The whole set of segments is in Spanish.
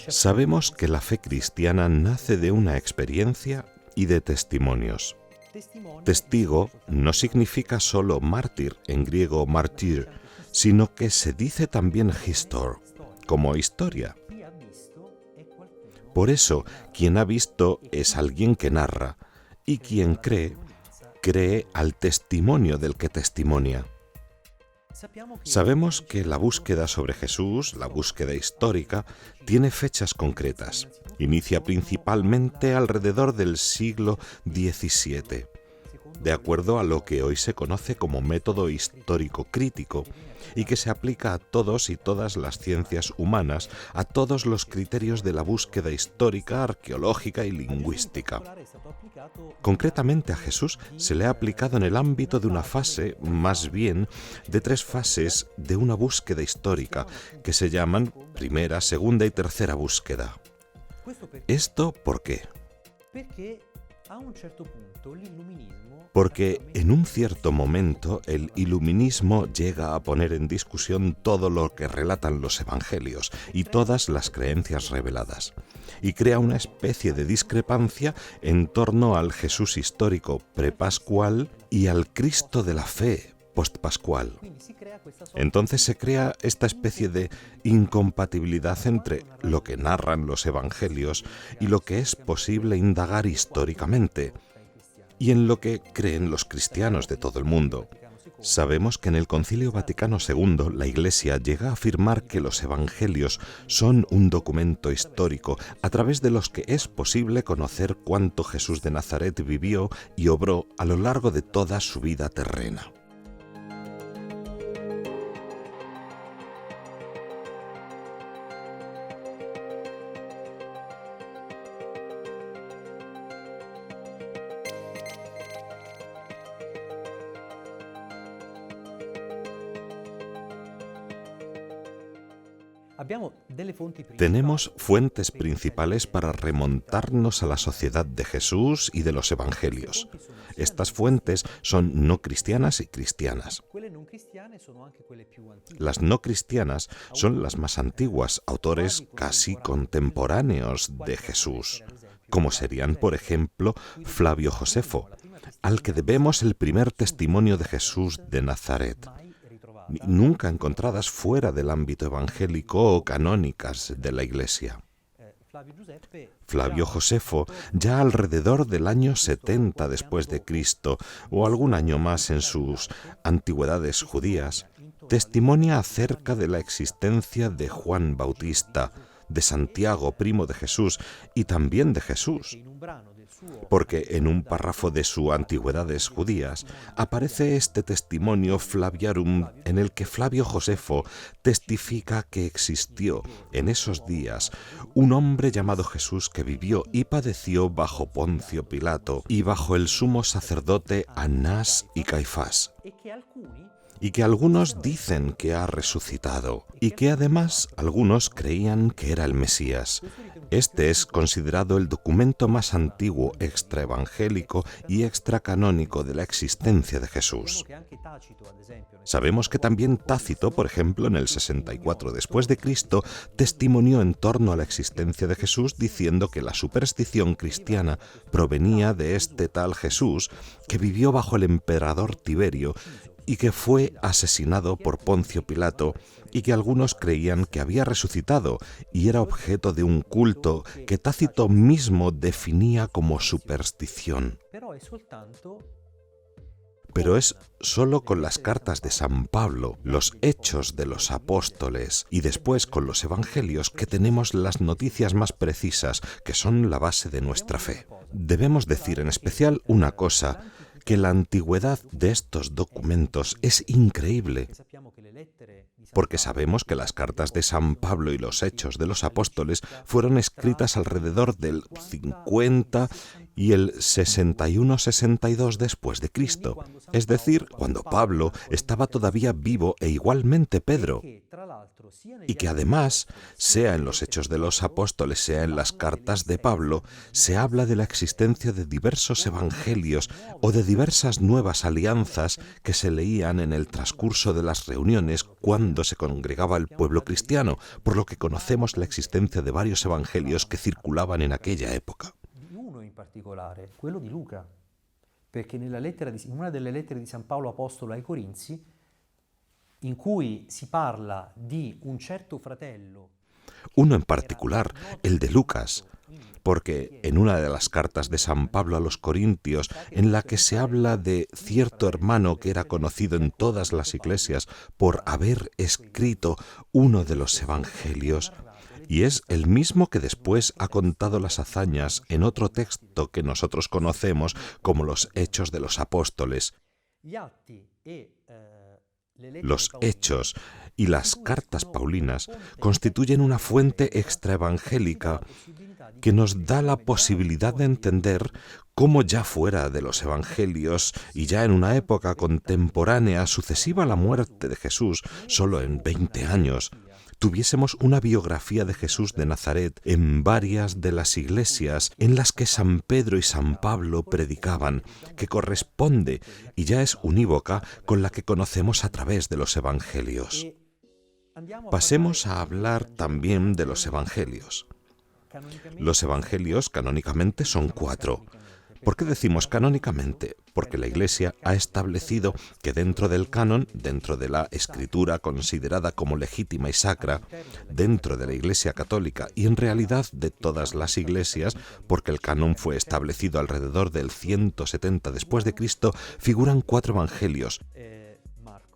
Sabemos que la fe cristiana nace de una experiencia y de testimonios. Testigo no significa solo mártir, en griego martyr, sino que se dice también histor, como historia. Por eso, quien ha visto es alguien que narra, y quien cree, cree al testimonio del que testimonia. Sabemos que la búsqueda sobre Jesús, la búsqueda histórica, tiene fechas concretas. Inicia principalmente alrededor del siglo XVII, de acuerdo a lo que hoy se conoce como método histórico crítico, y que se aplica a todos y todas las ciencias humanas, a todos los criterios de la búsqueda histórica, arqueológica y lingüística. Concretamente a Jesús se le ha aplicado en el ámbito de una fase, más bien de 3 fases de una búsqueda histórica, que se llaman primera, segunda y tercera búsqueda. ¿Esto por qué? Porque en un cierto momento el iluminismo llega a poner en discusión todo lo que relatan los evangelios y todas las creencias reveladas, y crea una especie de discrepancia en torno al Jesús histórico prepascual y al Cristo de la fe postpascual. Entonces se crea esta especie de incompatibilidad entre lo que narran los evangelios y lo que es posible indagar históricamente, y en lo que creen los cristianos de todo el mundo. Sabemos que en el Concilio Vaticano II la Iglesia llega a afirmar que los evangelios son un documento histórico a través de los que es posible conocer cuánto Jesús de Nazaret vivió y obró a lo largo de toda su vida terrena. Tenemos fuentes principales para remontarnos a la sociedad de Jesús y de los evangelios. Estas fuentes son no cristianas y cristianas. Las no cristianas son las más antiguas, autores casi contemporáneos de Jesús, como serían, por ejemplo, Flavio Josefo, al que debemos el primer testimonio de Jesús de Nazaret, nunca encontradas fuera del ámbito evangélico o canónicas de la Iglesia. Flavio Josefo, ya alrededor del año 70 después de Cristo, o algún año más en sus antigüedades judías, testimonia acerca de la existencia de Juan Bautista, de Santiago, primo de Jesús, y también de Jesús, porque en un párrafo de su Antigüedades judías aparece este testimonio Flaviarum en el que Flavio Josefo testifica que existió en esos días un hombre llamado Jesús que vivió y padeció bajo Poncio Pilato y bajo el sumo sacerdote Anás y Caifás, y que algunos dicen que ha resucitado, y que además algunos creían que era el Mesías. Este es considerado el documento más antiguo extraevangélico y extracanónico de la existencia de Jesús. Sabemos que también Tácito, por ejemplo, en el 64 después de Cristo, testimonió en torno a la existencia de Jesús diciendo que la superstición cristiana provenía de este tal Jesús que vivió bajo el emperador Tiberio y que fue asesinado por Poncio Pilato, y que algunos creían que había resucitado y era objeto de un culto que Tácito mismo definía como superstición. Pero es solo con las cartas de San Pablo, los Hechos de los Apóstoles y después con los Evangelios que tenemos las noticias más precisas que son la base de nuestra fe. Debemos decir en especial una cosa, que la antigüedad de estos documentos es increíble, porque sabemos que las cartas de San Pablo y los Hechos de los Apóstoles fueron escritas alrededor del 50 y el 61-62 después de Cristo, es decir, cuando Pablo estaba todavía vivo e igualmente Pedro. y que además, sea en los Hechos de los Apóstoles, sea en las cartas de Pablo, se habla de la existencia de diversos evangelios o de diversas nuevas alianzas que se leían en el transcurso de las reuniones cuando se congregaba el pueblo cristiano, por lo que conocemos la existencia de varios evangelios que circulaban en aquella época. Uno in particolare, quello di Luca, perché in una delle lettere di San Paolo Apostolo ai Corinzi, in cui si parla di un certo fratello. Uno en particular, el de Lucas, porque en una de las cartas de San Pablo a los Corintios, en la que se habla de cierto hermano que era conocido en todas las iglesias por haber escrito uno de los evangelios, y es el mismo que después ha contado las hazañas en otro texto que nosotros conocemos como los Hechos de los Apóstoles. Los Hechos y las cartas paulinas constituyen una fuente extraevangélica que nos da la posibilidad de entender cómo ya fuera de los evangelios y ya en una época contemporánea sucesiva a la muerte de Jesús, solo en 20 años, tuviésemos una biografía de Jesús de Nazaret en varias de las iglesias en las que San Pedro y San Pablo predicaban, que corresponde y ya es unívoca con la que conocemos a través de los evangelios. Pasemos a hablar también de los evangelios. Los evangelios canónicamente son 4. ¿Por qué decimos canónicamente? Porque la Iglesia ha establecido que dentro del canon, dentro de la escritura considerada como legítima y sacra, dentro de la Iglesia católica y en realidad de todas las iglesias, porque el canon fue establecido alrededor del 170 después de Cristo, figuran 4 evangelios: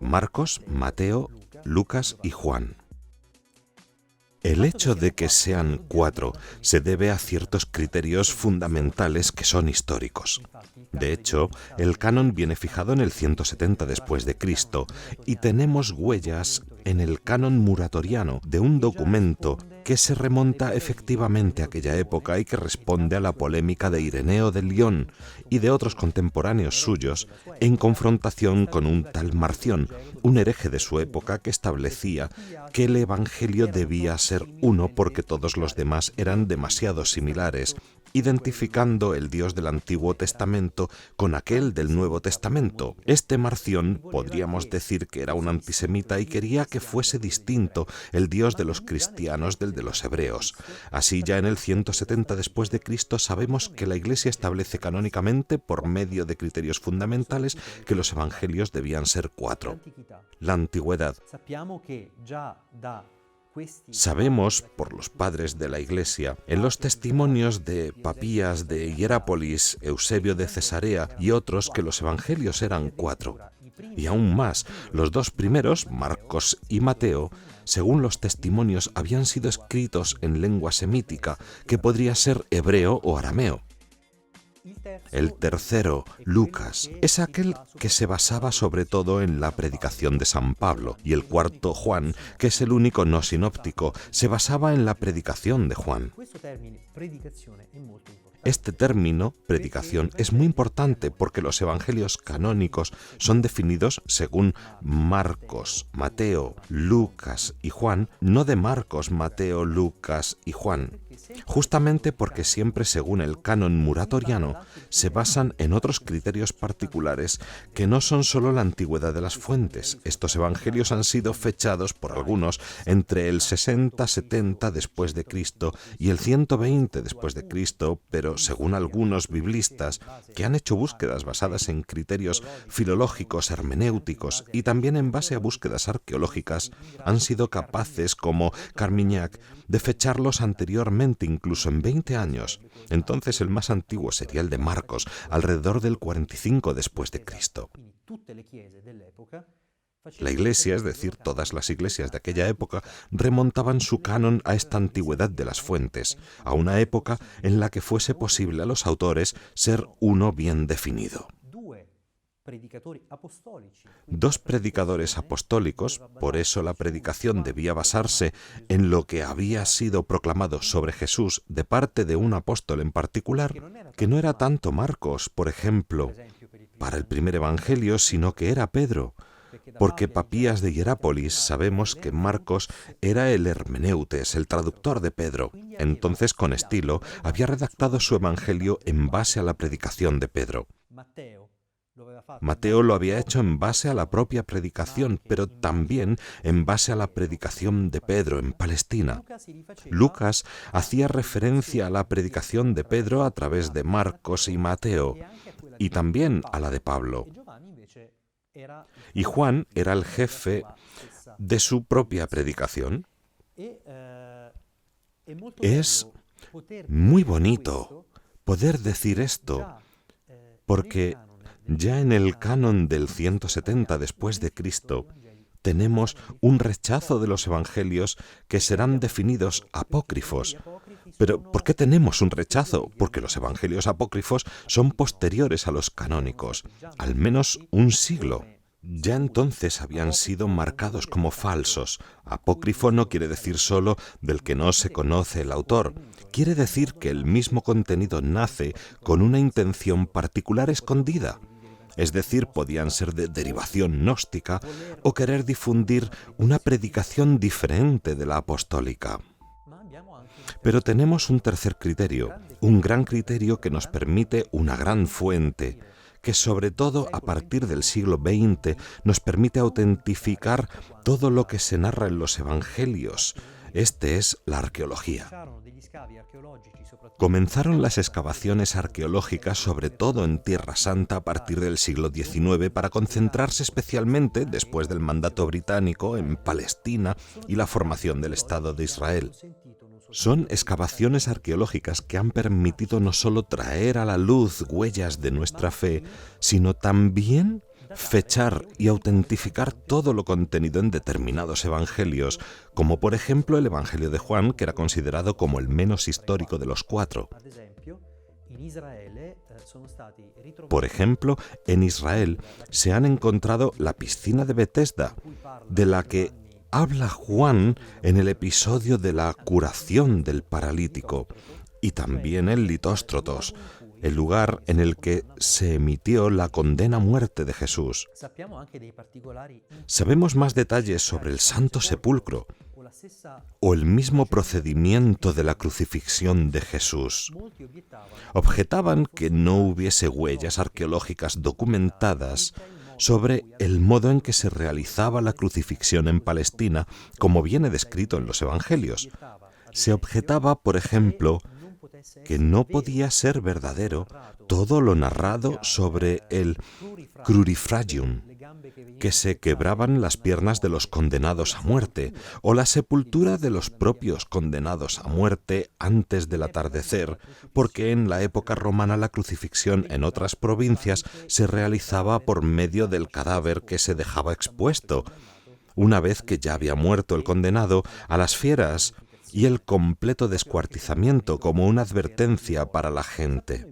Marcos, Mateo, Lucas y Juan. El hecho de que sean 4 se debe a ciertos criterios fundamentales que son históricos. De hecho, el canon viene fijado en el 170 después de Cristo y tenemos huellas en el canon muratoriano de un documento que se remonta efectivamente a aquella época y que responde a la polémica de Ireneo de Lyon y de otros contemporáneos suyos en confrontación con un tal Marción, un hereje de su época que establecía que el Evangelio debía ser uno porque todos los demás eran demasiado similares, identificando el Dios del Antiguo Testamento con aquel del Nuevo Testamento. Este Marción podríamos decir que era un antisemita y quería que fuese distinto el Dios de los cristianos del de los hebreos. Así, ya en el 170 después de Cristo sabemos que la Iglesia establece canónicamente, por medio de criterios fundamentales, que los evangelios debían ser 4. La antigüedad. Sabemos, por los padres de la Iglesia, en los testimonios de Papías de Hierápolis, Eusebio de Cesarea y otros, que los evangelios eran 4. Y aún más, los 2 primeros, Marcos y Mateo, según los testimonios, habían sido escritos en lengua semítica, que podría ser hebreo o arameo. El tercero, Lucas, es aquel que se basaba sobre todo en la predicación de San Pablo, y el cuarto, Juan, que es el único no sinóptico, se basaba en la predicación de Juan. Este término, predicación, es muy importante porque los evangelios canónicos son definidos según Marcos, Mateo, Lucas y Juan, no de Marcos, Mateo, Lucas y Juan. Justamente porque siempre, según el canon muratoriano, se basan en otros criterios particulares que no son solo la antigüedad de las fuentes. Estos evangelios han sido fechados por algunos entre el 60-70 después de Cristo y el 120 después de Cristo, pero según algunos biblistas que han hecho búsquedas basadas en criterios filológicos, hermenéuticos y también en base a búsquedas arqueológicas, han sido capaces, como Carmignac, de fecharlos anteriormente, incluso en 20 años. Entonces el más antiguo sería el de Marcos, alrededor del 45 después de Cristo. La Iglesia, es decir, todas las iglesias de aquella época, remontaban su canon a esta antigüedad de las fuentes, a una época en la que fuese posible a los autores ser uno bien definido. 2 predicadores apostólicos, por eso la predicación debía basarse en lo que había sido proclamado sobre Jesús de parte de un apóstol en particular, que no era tanto Marcos, por ejemplo, para el primer evangelio, sino que era Pedro, porque Papías de Hierápolis sabemos que Marcos era el hermeneutes, el traductor de Pedro. Entonces, con estilo, había redactado su evangelio en base a la predicación de Pedro. Mateo lo había hecho en base a la propia predicación, pero también en base a la predicación de Pedro en Palestina. Lucas hacía referencia a la predicación de Pedro a través de Marcos y Mateo, y también a la de Pablo. Y Juan era el jefe de su propia predicación. Es muy bonito poder decir esto, porque ya en el canon del 170 después de Cristo tenemos un rechazo de los evangelios que serán definidos apócrifos. Pero ¿por qué tenemos un rechazo? Porque los evangelios apócrifos son posteriores a los canónicos, al menos un siglo. Ya entonces habían sido marcados como falsos. Apócrifo no quiere decir solo del que no se conoce el autor. Quiere decir que el mismo contenido nace con una intención particular escondida. Es decir, podían ser de derivación gnóstica o querer difundir una predicación diferente de la apostólica. Pero tenemos un tercer criterio, un gran criterio que nos permite una gran fuente, que sobre todo a partir del siglo XX nos permite autentificar todo lo que se narra en los evangelios. Este es la arqueología. Comenzaron las excavaciones arqueológicas, sobre todo en Tierra Santa, a partir del siglo XIX, para concentrarse especialmente, después del mandato británico, en Palestina y la formación del Estado de Israel. Son excavaciones arqueológicas que han permitido no solo traer a la luz huellas de nuestra fe, sino también fechar y autentificar todo lo contenido en determinados evangelios, como por ejemplo el Evangelio de Juan, que era considerado como el menos histórico de los 4. Por ejemplo, en Israel se han encontrado la piscina de Betesda, de la que habla Juan en el episodio de la curación del paralítico, y también el Litóstrotos, el lugar en el que se emitió la condena a muerte de Jesús. Sabemos más detalles sobre el Santo Sepulcro o el mismo procedimiento de la crucifixión de Jesús. Objetaban que no hubiese huellas arqueológicas documentadas sobre el modo en que se realizaba la crucifixión en Palestina, como viene descrito en los Evangelios. Se objetaba, por ejemplo, que no podía ser verdadero todo lo narrado sobre el crurifragium, que se quebraban las piernas de los condenados a muerte, o la sepultura de los propios condenados a muerte antes del atardecer, porque en la época romana la crucifixión en otras provincias se realizaba por medio del cadáver que se dejaba expuesto, una vez que ya había muerto el condenado, a las fieras y el completo descuartizamiento como una advertencia para la gente.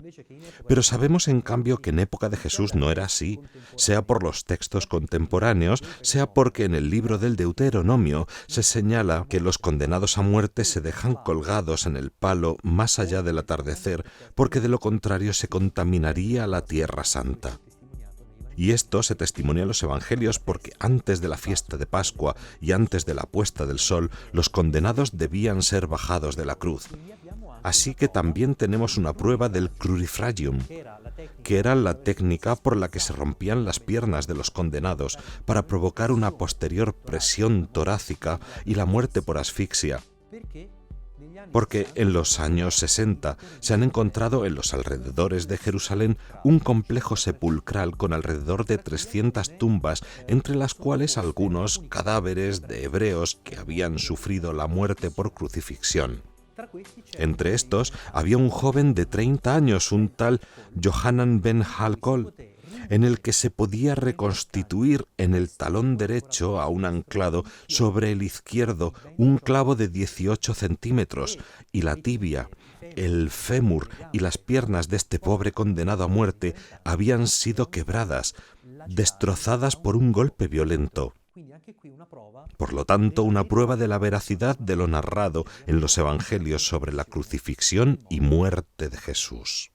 Pero sabemos en cambio que en época de Jesús no era así, sea por los textos contemporáneos, sea porque en el libro del Deuteronomio se señala que los condenados a muerte se dejan colgados en el palo más allá del atardecer, porque de lo contrario se contaminaría la Tierra Santa. Y esto se testimonia en los Evangelios porque antes de la fiesta de Pascua y antes de la puesta del sol, los condenados debían ser bajados de la cruz. Así que también tenemos una prueba del crurifragium, que era la técnica por la que se rompían las piernas de los condenados para provocar una posterior presión torácica y la muerte por asfixia. Porque en los años 60 se han encontrado en los alrededores de Jerusalén un complejo sepulcral con alrededor de 300 tumbas, entre las cuales algunos cadáveres de hebreos que habían sufrido la muerte por crucifixión. Entre estos había un joven de 30 años, un tal Johanan ben Halkol, en el que se podía reconstituir en el talón derecho a un anclado sobre el izquierdo un clavo de 18 centímetros y la tibia, el fémur y las piernas de este pobre condenado a muerte habían sido quebradas, destrozadas por un golpe violento. Por lo tanto, una prueba de la veracidad de lo narrado en los Evangelios sobre la crucifixión y muerte de Jesús.